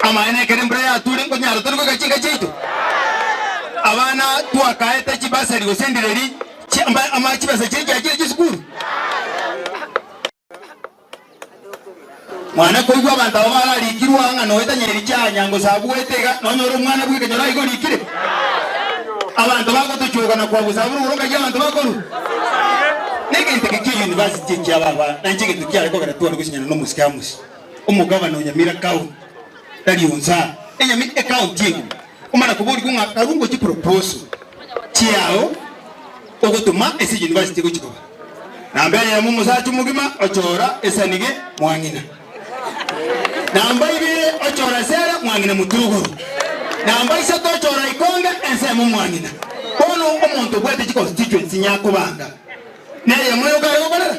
ama ene kere mbere ya turi ngo nyaro turi gachinga chitu abana twakaeta chibasari gosendireri ama chibasa chiri cyakire gisukuru mwana ko igwa banda baba likirwa ngano wetanyeri cyanya ngo sabuwetega nonyoro mwana bwike nyora igo likire abantu bagotuchuka na kwa busaburu uronga y'abantu bakuru negente ke university cyababa nanjye tukiya ko garatuwa gusinyana no musikamusi umugabano nyamira kawo tari unza enyami accounting umara kuburi kunga karungo chi proposal chiao ogotuma esi university ko chiko namba ya mumu sachu mugima ochora esanige mwangina namba ibire ochora sera mwangina mutuguru namba isato ochora ikonga ense mu mwangina kono omuntu bwete chi constituency nyako banga neye moyo garo kolera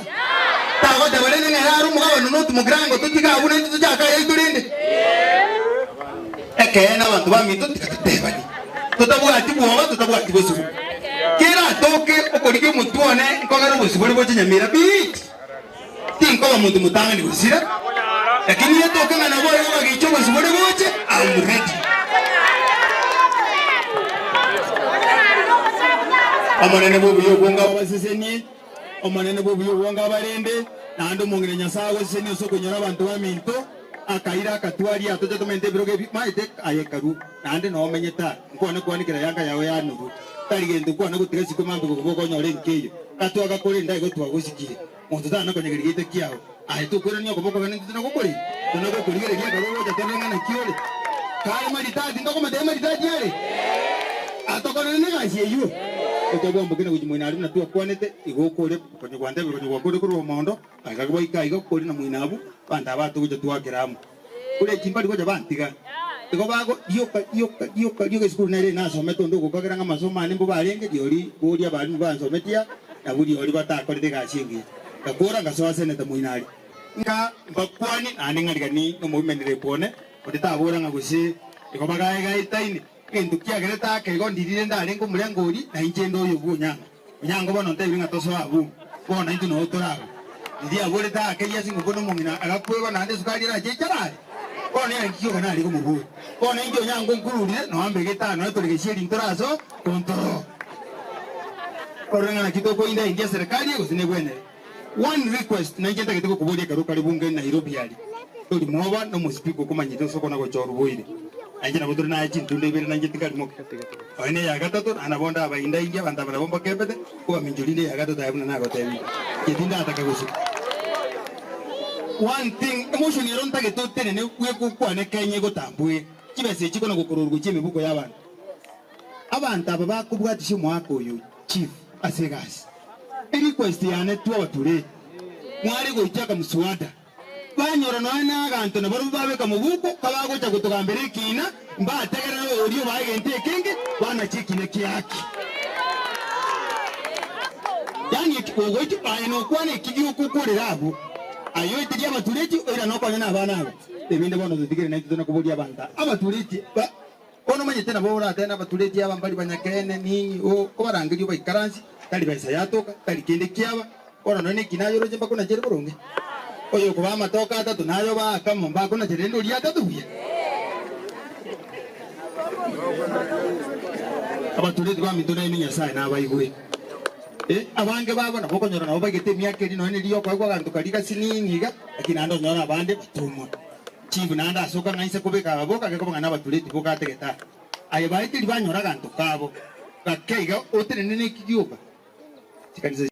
tago de bole ne haru mugabano no tumugrango tutiga abune tutaka yiturinde ekena abantu bamito tikatebani tutabwa tibuwa tutabwa tibosu kira toke okorike mutuone nkogero busibori boche nyamira bit tinko bamuntu mutanga ni busira lakini yetoke ngana boyo bagicho busibori boche I'm ready amanene bobu yogonga baseseni amanene bobu yogonga barende nando mungire nyasago seseni osoko nyora abantu baminto akaira akatwari atoje tumente biroge maite ayekaru nande no menyeta nkone kwanikira yanga yawe yanuru tarigende kwana gutigasi ko mambe ko nyore nkeyo katwaga kore ndai go twagushikire muntu tana konyegere gite kiaho ahe tukore nyo koboko bene tuna gukore gere gya garo ja tenga na kiole kai maritadi ndoko made maritadi yale atokore ne gashi yu otego mbukene kujimwina ari na tuwa kwanete igokore konye kwande bikonye gwakore kuri omondo akagwa ikaigo kuri na mwinabu banda batu kuja tuwakiramu kule chimbali koja bantiga iko bago yoka skulu nere nasome tondo gukagera ngamasomo ane mbo barenge diori boria bantu bansometia na buri ori batakorete gashingi gakora ngasoa seneta muinari nga bakwani ane ngarigani no movement repone otitabora ngagusi iko bagaye gaitaini kintu kiagereta kego ndirire ndare ngo murengori na injendo yo bunyanga nyango bono ntebi ngatoso abu bona into no torago ndi abore ta keya singo bono mungina agakwego nande sukari ra jecharare bona yangiyo kana ali kumubu bona injo nyango nkururire no ambe getano atorege sheri ntorazo kontoro koranga kitoko inda india serikali yego sine bwene one request na njenda kitoko kubodia karuka libunge Nairobi yali toli moba no muspiko kumanyito soko na gochoru boire anjena bodoro na achi tunde bere na njeti kalimo ane ya gatato anabonda aba inda india banda bara bomba kebete ko minjulinde ya gatato ayuna na gotebi yedinda atakagusi one thing emotion yaronta getotene ne kwe ne kenye gotambwe kibese chiko no gukororwa chime buko y'abantu abantu aba bakubwatishe mwako uyu chief asegasi request yane tuwa ture mwari go ichaka muswada banyora nana aganto na baru babeka mubuko kabago cha gutugambere kina mbategera nawe uriyo bagente kenge bana chikine kiyaki yani ogoiti bayino kwane kigiyo kukorera abo ayo itiya batureti era no kwanya nabana abo ebinde bono zitigere na itona kubodia abanta abatureti kono manye tena bora tena batureti aba mbali banyakene ninyi o kobarangiriyo baikaransi tali baisa yatoka tali kende kiaba ora none kinayo roje bakuna jere boronge oyo kuba matoka atatu nayo ba kama mbako na jerendo lia atatu bia abatureti ba mitona iminya sai na baigwe abange baba na boko nyora na bagete myakeri no ne liyo kwa gantu kalika siningiga lakini ando nyora bande batumo chibu nanda asoka ngaise kubeka aboka ke kubanga nabatureti boka ategeta aye baiti libanyora gantu kabo gakeiga otere nene kiyoka tikanize